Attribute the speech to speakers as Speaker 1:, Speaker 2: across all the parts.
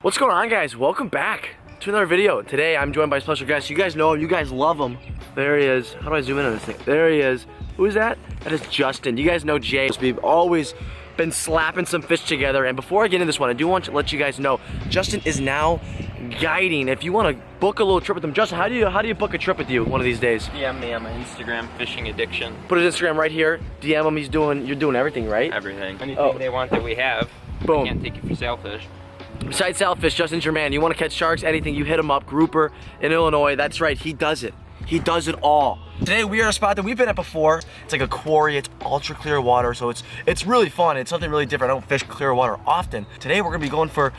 Speaker 1: What's going on, guys? Welcome back to another video. Today I'm joined by a special guest. You guys know him, you guys love him. There he is. How do I zoom in on this thing? There he is. Who is that? That is Justin. You guys know Jay. We've always been slapping some fish together, and before I get into this one, I do want to let you guys know Justin is now guiding. If you want to book a little trip with him, Justin, how do you book a trip with you one of these days?
Speaker 2: DM me on my Instagram, Fishing Addiction.
Speaker 1: Put his Instagram right here. DM him. You're doing everything, right?
Speaker 2: Everything. Anything they want that we have.
Speaker 1: Boom.
Speaker 2: I can't take you for sailfish.
Speaker 1: Besides sailfish, Justin's your man. You want to catch sharks, anything, you hit him up. Grouper in Illinois. That's right, he does it. He does it all. Today we are at a spot that we've been at before. It's like a quarry. It's ultra clear water, so it's really fun. It's something really different. I don't fish clear water often. Today we're gonna be going for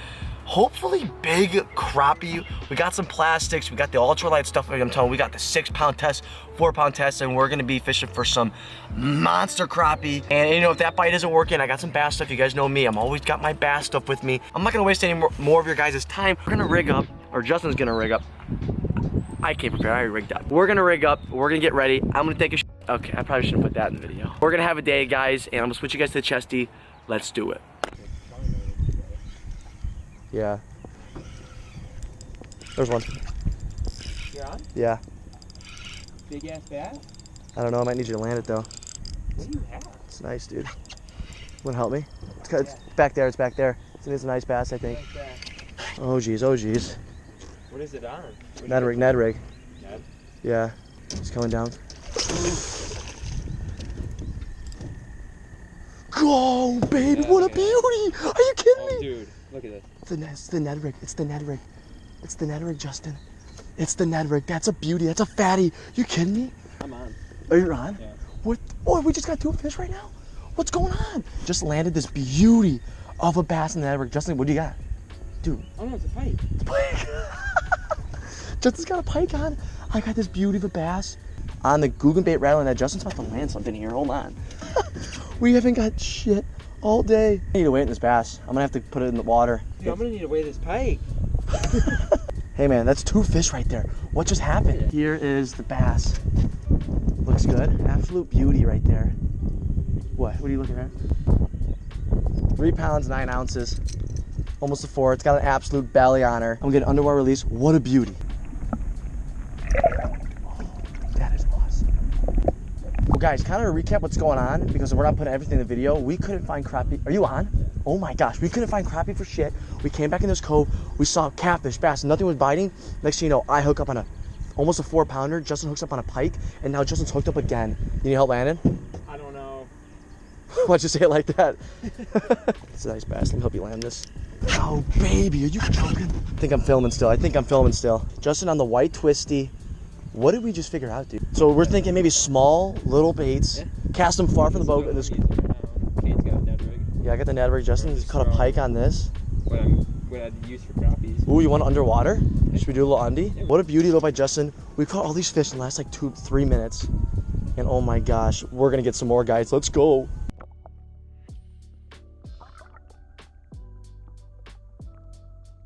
Speaker 1: hopefully big crappie. We got some plastics. We got the ultralight stuff. Like I'm telling you, we got the 6-pound test, 4-pound test, and we're gonna be fishing for some monster crappie. And you know, if that bite isn't working, I got some bass stuff. You guys know me. I'm always got my bass stuff with me. I'm not gonna waste any more of your guys' time. We're gonna rig up, or Justin's gonna rig up. I came prepared, I already rigged up. We're gonna rig up, we're gonna get ready. I'm gonna take a okay, I probably shouldn't put that in the video. We're gonna have a day, guys, and I'm gonna switch you guys to the chesty. Let's do it. Yeah. There's one.
Speaker 2: You're on?
Speaker 1: Yeah.
Speaker 2: Big ass bass?
Speaker 1: I don't know, I might need you to land it though.
Speaker 2: What do you have?
Speaker 1: It's nice, dude. Wanna help me? It's back there, it's back there. It's a nice bass, I think. Oh geez, oh geez.
Speaker 2: What is it on?
Speaker 1: Ned rig, Ned rig.
Speaker 2: Ned?
Speaker 1: Yeah. He's coming down. Go, baby, what a beauty! Are you kidding me?
Speaker 2: Dude, look at this.
Speaker 1: It's the Ned rig. It's the Ned rig. It's the Ned rig, Justin. It's the Ned rig. That's a beauty. That's a fatty. You kidding me?
Speaker 2: I'm on.
Speaker 1: Are you on?
Speaker 2: Yeah.
Speaker 1: What? Oh, we just got 2 fish right now? What's going on? Just landed this beauty of a bass in the Ned rig. Justin, what do you got? Dude.
Speaker 2: Oh no, it's a pike.
Speaker 1: It's a pike. Justin's got a pike on. I got this beauty of a bass on the Googan bait Rattlin Ned. Justin's about to land something here. Hold on. We haven't got shit all day. I need to weight in this bass. I'm gonna have to put it in the water.
Speaker 2: Dude, I'm gonna need to weigh this pike.
Speaker 1: Hey man, that's 2 fish right there. What just happened? Here is the bass. Looks good. Absolute beauty right there. What are you looking at? 3 pounds, 9 ounces. Almost a 4. It's got an absolute belly on her. I'm getting underwater release. What a beauty. Oh, that is awesome. Well guys, kind of to recap what's going on, because we're not putting everything in the video. We couldn't find crappie. Are you on? Oh my gosh, we couldn't find crappie for shit. We came back in this cove. We saw catfish, bass, nothing was biting. Next thing you know, I hook up on almost a 4-pounder. Justin hooks up on a pike, and now Justin's hooked up again. You need help landing?
Speaker 2: I don't know.
Speaker 1: Why'd you say it like that? It's a nice bass. Let me help you land this. Oh baby, are you joking? I think I'm filming still. Justin on the white twisty. What did we just figure out, dude? So we're thinking maybe small, little baits. Yeah. Cast them far from the boat.
Speaker 2: Kate's got a Ned rig.
Speaker 1: Yeah, I got the Ned rig. Justin's caught a pike on this.
Speaker 2: What I'd use for crappies.
Speaker 1: Ooh, you want underwater? Should we do a little undie?
Speaker 2: Yeah.
Speaker 1: What a beauty though by Justin. We caught all these fish in the last like 2-3 minutes. And oh my gosh, we're gonna get some more, guys. Let's go.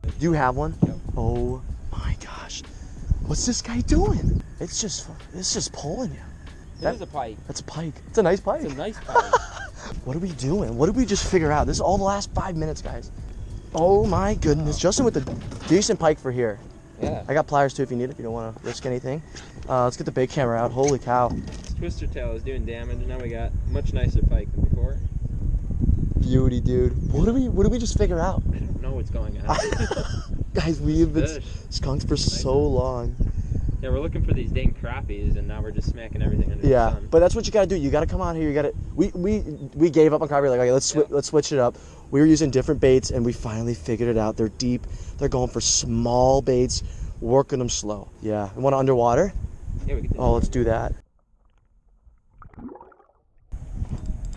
Speaker 1: Do you have one?
Speaker 2: Yep.
Speaker 1: Oh my gosh. What's this guy doing? It's just pulling you.
Speaker 2: That is a pike.
Speaker 1: That's a pike. It's a nice pike.
Speaker 2: It's a nice pike.
Speaker 1: What are we doing? What did we just figure out? This is all the last 5 minutes, guys. Oh my goodness. Justin with a decent pike for here.
Speaker 2: Yeah.
Speaker 1: I got pliers too if you need it, if you don't want to risk anything. Let's get the bait camera out. Holy cow.
Speaker 2: This twister tail is doing damage, and now we got a much nicer pike than before.
Speaker 1: Beauty, dude. What did we just figure out?
Speaker 2: I don't know what's going on.
Speaker 1: Guys, we have been skunked for so long.
Speaker 2: Yeah, we're looking for these dang crappies, and now we're just smacking everything under the sun.
Speaker 1: But that's what you gotta do. You gotta come out here. You gotta. We gave up on crappie. Like, okay, let's switch it up. We were using different baits, and we finally figured it out. They're deep. They're going for small baits, working them slow. Yeah. You want to underwater?
Speaker 2: Yeah, we can do that.
Speaker 1: Oh, let's do that.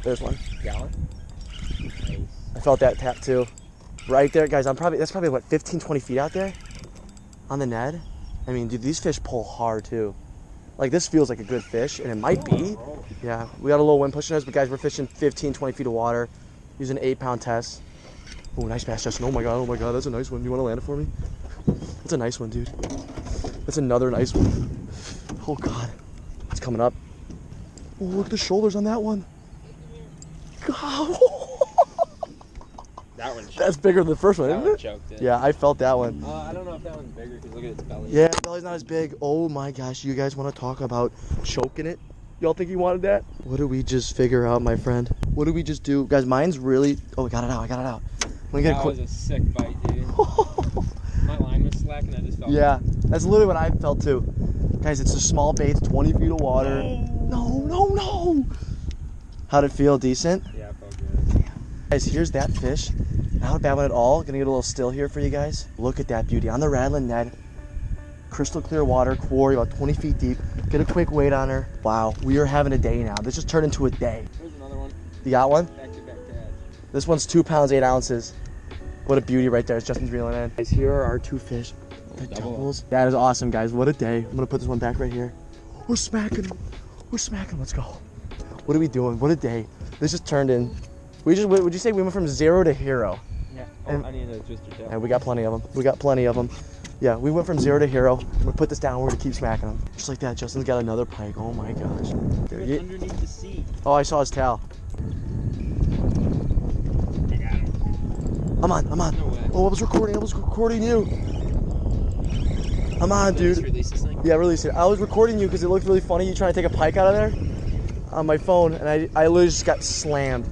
Speaker 1: There's one.
Speaker 2: Gallon. Nice.
Speaker 1: I felt that tap too. Right there, guys. That's probably what, 15-20 feet out there on the Ned. I mean, dude, these fish pull hard too. Like, this feels like a good fish, and it might be. Yeah, we got a little wind pushing us, but guys, we're fishing 15-20 feet of water using an 8-pound test. Oh, nice bass, Justin. Oh my god, that's a nice one. You want to land it for me? That's a nice one, dude. That's another nice one. Oh god, it's coming up. Oh, look at the shoulders on that one. God.
Speaker 2: That one choked.
Speaker 1: That's bigger than the first one,
Speaker 2: That
Speaker 1: isn't
Speaker 2: one
Speaker 1: it?
Speaker 2: choked it.
Speaker 1: Yeah, I felt that one.
Speaker 2: I don't know if that one's bigger because look at its belly.
Speaker 1: Yeah, the belly's not as big. Oh my gosh, you guys want to talk about choking it? Y'all think he wanted that? What did we just figure out, my friend? What did we just do? Guys, mine's really... Oh, I got it out, I got it out.
Speaker 2: That was a sick bite, dude. My line was slack and I just felt
Speaker 1: Yeah, that's literally what I felt too. Guys, it's a small bait, 20 feet of water. No. How'd it feel? Decent?
Speaker 2: Yeah, it felt good.
Speaker 1: Guys, here's that fish. Not a bad one at all. Gonna get a little still here for you guys. Look at that beauty on the Rattlin Ned. Crystal clear water, quarry, about 20 feet deep. Get a quick weight on her. Wow, we are having a day now. This just turned into a day.
Speaker 2: There's another one.
Speaker 1: You got one?
Speaker 2: Back to back dad.
Speaker 1: This one's 2 pounds, 8 ounces. What a beauty right there. It's Justin's reeling in. Guys, here are our 2 fish. The doubles. That is awesome, guys. What a day. I'm gonna put this one back right here. We're smacking him. Let's go. What are we doing? What a day. This just turned in. Would you say we went from 0 to hero?
Speaker 2: Yeah.
Speaker 1: And-
Speaker 2: I need a twister tail.
Speaker 1: And we got plenty of them. Yeah, we went from 0 to hero. I'm gonna put this down. We're gonna keep smacking them. Just like that, Justin's got another pike. Oh my gosh. There
Speaker 2: It's underneath the seat.
Speaker 1: Oh, I saw his tail.
Speaker 2: I got him.
Speaker 1: I'm on.
Speaker 2: No way.
Speaker 1: Oh, I was recording you. I'm on,
Speaker 2: Just
Speaker 1: dude.
Speaker 2: release this thing.
Speaker 1: Yeah, release it. I was recording you because it looked really funny. You trying to take a pike out of there on my phone, and I literally just got slammed.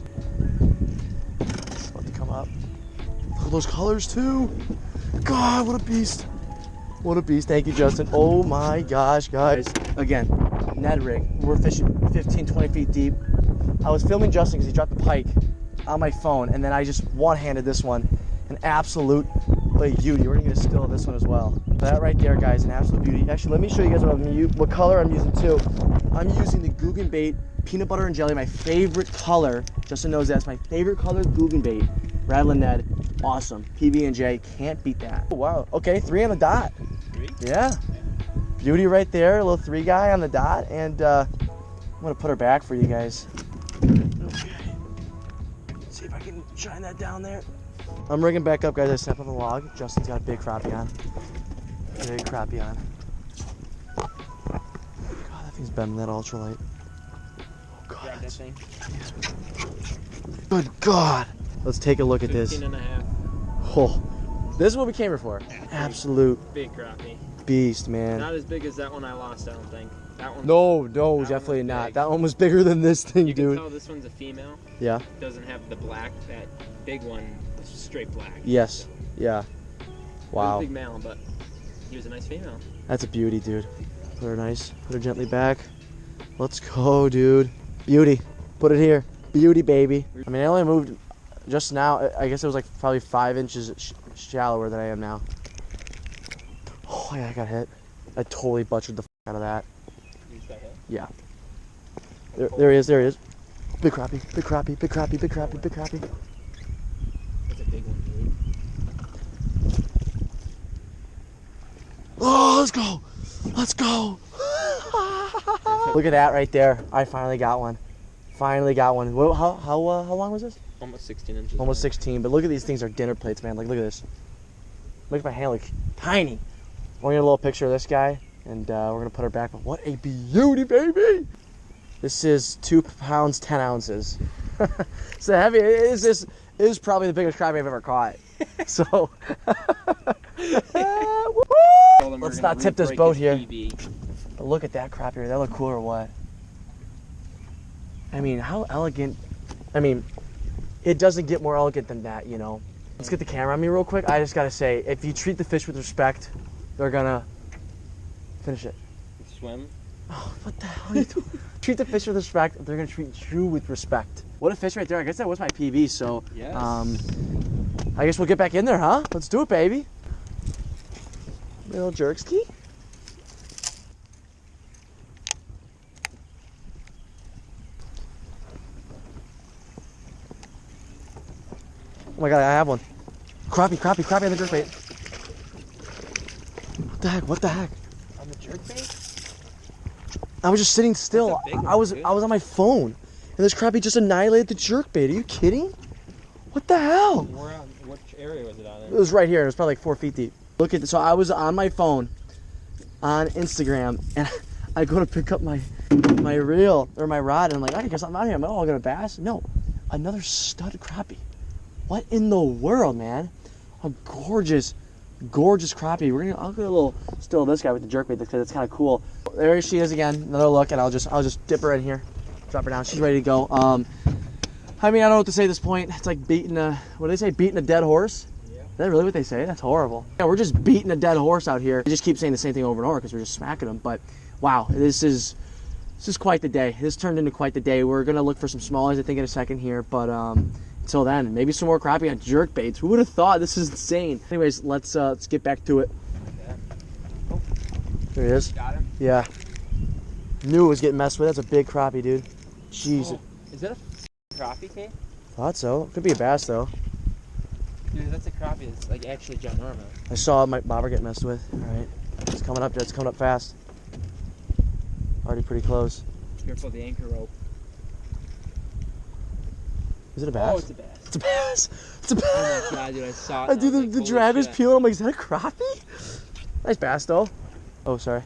Speaker 1: It's about to come up. Look at those colors too. God, what a beast. What a beast. Thank you, Justin. Oh my gosh, guys. Again, Ned rig. We're fishing 15, 20 feet deep. I was filming Justin because he dropped the pike on my phone, and then I just one-handed this one. An absolute beauty. We're gonna get a still of this one as well. That right there, guys, an absolute beauty. Actually, let me show you guys what color I'm using too. I'm using the Googan bait, peanut butter and jelly, my favorite color. Justin knows that's my favorite color, Googan bait. Rattlin Ned, awesome. PB&J, can't beat that. Oh, wow, okay, 3 on the dot.
Speaker 2: 3?
Speaker 1: Yeah, beauty right there, a little 3 guy on the dot, and I'm gonna put her back for you guys. Okay, let's see if I can shine that down there. I'm rigging back up, guys. I stepped on the log. Justin's got a big crappie on. Big crappie on. God, that thing's bending that ultralight. Oh, God.
Speaker 2: Grab that thing.
Speaker 1: Good God. Let's take a look at this.
Speaker 2: 15 and a half.
Speaker 1: Oh, this is what we came here for. Absolute
Speaker 2: Big crappie.
Speaker 1: beast, man.
Speaker 2: Not as big as that one I lost, I don't think. That one.
Speaker 1: No,
Speaker 2: one
Speaker 1: definitely
Speaker 2: was
Speaker 1: not.
Speaker 2: big.
Speaker 1: That one was bigger than this thing,
Speaker 2: You can
Speaker 1: dude.
Speaker 2: tell this one's a female.
Speaker 1: Yeah.
Speaker 2: It doesn't have the black. That big one is straight black.
Speaker 1: Yes. Yeah.
Speaker 2: He was
Speaker 1: Wow.
Speaker 2: a big male, but he was a nice female.
Speaker 1: That's a beauty, dude. Put her nice. Put her gently back. Let's go, dude. Beauty. Put it here. Beauty, baby. I mean, I only moved just now. I guess it was like probably 5 inches shallower than I am now. Oh, yeah, I got hit. I totally butchered the out of that.
Speaker 2: You just got hit?
Speaker 1: Yeah. There he is. There he is. Big crappie. Big crappie. Big crappie. Big crappie. Big crappie.
Speaker 2: That's a big one, dude.
Speaker 1: Oh, let's go. Let's go. Look at that right there. I finally got one. Finally got one. How long was this?
Speaker 2: Almost 16 inches.
Speaker 1: Almost
Speaker 2: long.
Speaker 1: 16. But look at these things are dinner plates, man. Like, look at this. Makes my hand look tiny. We're gonna get a little picture of this guy, and we're gonna put her back. But what a beauty, baby! This is 2 pounds 10 ounces. So heavy. It is probably the biggest crappie I've ever caught. So. Let's not tip this boat here. But look at that crappie here. That look cool or what? I mean, how elegant. I mean, it doesn't get more elegant than that, you know. Let's get the camera on me real quick. I just gotta say, if you treat the fish with respect, they're gonna finish it.
Speaker 2: Swim.
Speaker 1: Oh, what the hell are you doing? Treat the fish with respect, they're gonna treat you with respect. What a fish right there. I guess that was my PB, so
Speaker 2: Yes.
Speaker 1: I guess we'll get back in there, huh? Let's do it, baby. Little jerkski. Oh my God, I have one. Crappie on the jerkbait. What the heck?
Speaker 2: On the jerkbait?
Speaker 1: I was just sitting still.
Speaker 2: That's a big one,
Speaker 1: I was
Speaker 2: dude.
Speaker 1: on my phone, and this crappie just annihilated the jerkbait. Are you kidding? What the hell?
Speaker 2: Which area was it on?
Speaker 1: It was right here. It was probably like 4 feet deep. Look at this. So I was on my phone on Instagram, and I go to pick up my reel or my rod, and I'm like, I guess I'm out here. I'm like, oh, I got a bass. No, another stud crappie. What in the world, man? A gorgeous, gorgeous crappie. I'll get a little still of this guy with the jerkbait because it's kind of cool. There she is again. Another look, and I'll just dip her in here, drop her down. She's ready to go. I mean, I don't know what to say at this point. It's like beating a, what do they say? Beating a dead horse? Yeah. Is that really what they say? That's horrible. Yeah, we're just beating a dead horse out here. We just keep saying the same thing over and over because we're just smacking them. But wow, this is quite the day. This turned into quite the day. We're gonna look for some smallies, I think, in a second here. But until then, maybe some more crappie on jerkbaits. Who would have thought? This is insane. Anyways, let's get back to it.
Speaker 2: Okay.
Speaker 1: Oh. There he is.
Speaker 2: Got him?
Speaker 1: Yeah. Knew it was getting messed with. That's a big crappie, dude. Jeez.
Speaker 2: Oh, is that a crappie, Kane?
Speaker 1: Thought so. Could be a bass though.
Speaker 2: Dude, that's a crappie. It's like actually ginormous.
Speaker 1: I saw my bobber get messed with. All right. It's coming up. It's coming up fast. Already pretty close.
Speaker 2: Careful the anchor rope.
Speaker 1: Is it a bass?
Speaker 2: Oh, it's a bass.
Speaker 1: It's a bass. It's a bass.
Speaker 2: Oh my god, dude, I saw it.
Speaker 1: Dude, the drag was peeling. I'm like, is that a crappie? Nice bass though. Oh, sorry.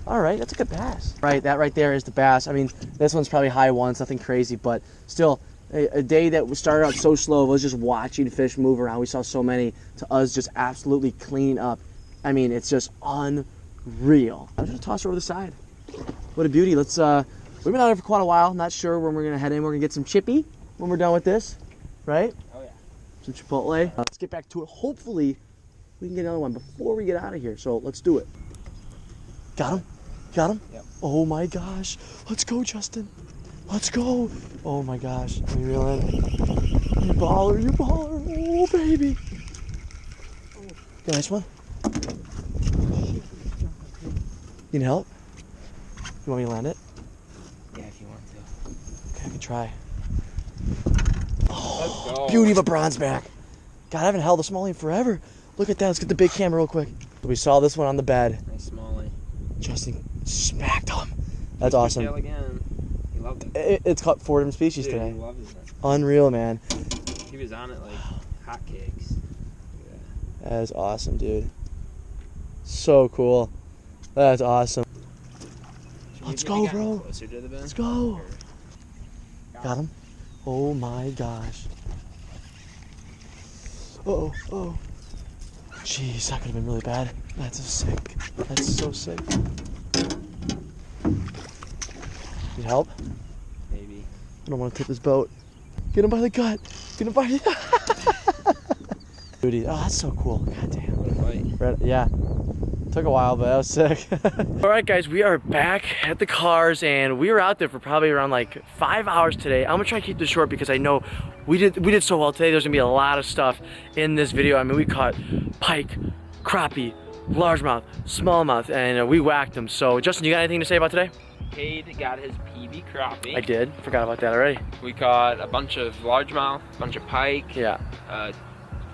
Speaker 1: All right, that's a good bass. Right, that right there is the bass. I mean, this one's probably high ones, nothing crazy, but still, a day that started out so slow was just watching fish move around. We saw so many, to us just absolutely clean up. I mean, it's just unreal. I'm just gonna toss her over the side. What a beauty. Let's, we've been out here for quite a while. Not sure when we're gonna head in. We're gonna get some chippy when we're done with this, right?
Speaker 2: Oh yeah.
Speaker 1: Some Chipotle. Let's get back to it. Hopefully, we can get another one before we get out of here. So let's do it. Got him? Got him?
Speaker 2: Yep.
Speaker 1: Oh my gosh. Let's go, Justin. Let's go. Oh my gosh. Let me reel in. You baller, you baller. Oh, baby. Got a nice one? You need help? You want me to land it?
Speaker 2: Yeah, if you want to.
Speaker 1: Okay, I can try.
Speaker 2: Let's go.
Speaker 1: Beauty of a bronze back. God, I haven't held a smallie in forever. Look at that. Let's get the big camera real quick. We saw this one on the bed.
Speaker 2: Nice smallie.
Speaker 1: Justin smacked him. That's awesome.
Speaker 2: Tail again. He loved it.
Speaker 1: It's caught 4 different species
Speaker 2: Dude,
Speaker 1: today.
Speaker 2: He loved it.
Speaker 1: Unreal, man.
Speaker 2: He was on it like hotcakes. Yeah.
Speaker 1: That is awesome, dude. So cool. That's awesome. Let's go, bro.
Speaker 2: Closer to the bin?
Speaker 1: Let's go. Got him? Oh my gosh. Uh-oh, uh-oh. Jeez, that could have been really bad. That's so sick. That's so sick. Need help?
Speaker 2: Maybe.
Speaker 1: I don't want to tip this boat. Get him by the gut. Get him by the... Dude, oh, that's so cool. God damn.
Speaker 2: What a fight.
Speaker 1: Yeah. Took a while, but that was sick. All right, guys, we are back at the cars, and we were out there for probably around like 5 hours today. I'm gonna try to keep this short because I know we did so well today. There's gonna be a lot of stuff in this video. I mean, we caught pike, crappie, largemouth, smallmouth, and we whacked them. So, Justin, you got anything to say about today?
Speaker 2: Cade got his PB crappie.
Speaker 1: I did. Forgot about that already.
Speaker 2: We caught a bunch of largemouth, a bunch of pike.
Speaker 1: Yeah.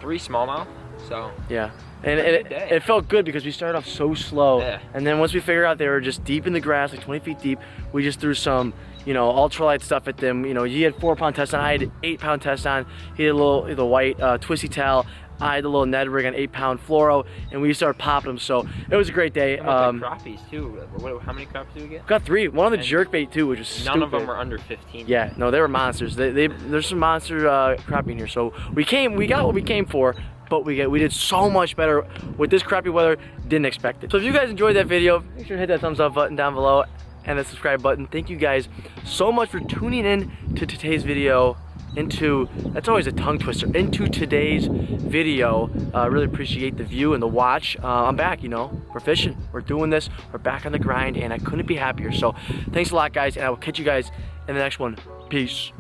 Speaker 2: 3 smallmouth. So.
Speaker 1: Yeah. And it felt good because we started off so slow.
Speaker 2: Yeah. And
Speaker 1: then once we figured out they were just deep in the grass, like 20 feet deep, we just threw some, you know, ultralight stuff at them. You know, he had 4-pound test on, I had 8-pound test on. He had the white twisty tail. I had the little Ned rig on 8-pound fluoro, and we started popping them. So it was a great day.
Speaker 2: Crappies too. How many crappies did we get?
Speaker 1: Got 3. One on the jerkbait too, which was stupid.
Speaker 2: None of them were under 15.
Speaker 1: Yeah, no, they were monsters. There's some monster crappie in here. So we got what we came for. But we did so much better with this crappy weather, didn't expect it. So if you guys enjoyed that video, make sure to hit that thumbs up button down below and the subscribe button. Thank you guys so much for tuning in to today's video, that's always a tongue twister, into today's video. Really appreciate the view and the watch. I'm back, you know, we're fishing, we're doing this, we're back on the grind, and I couldn't be happier. So thanks a lot, guys, and I will catch you guys in the next one. Peace.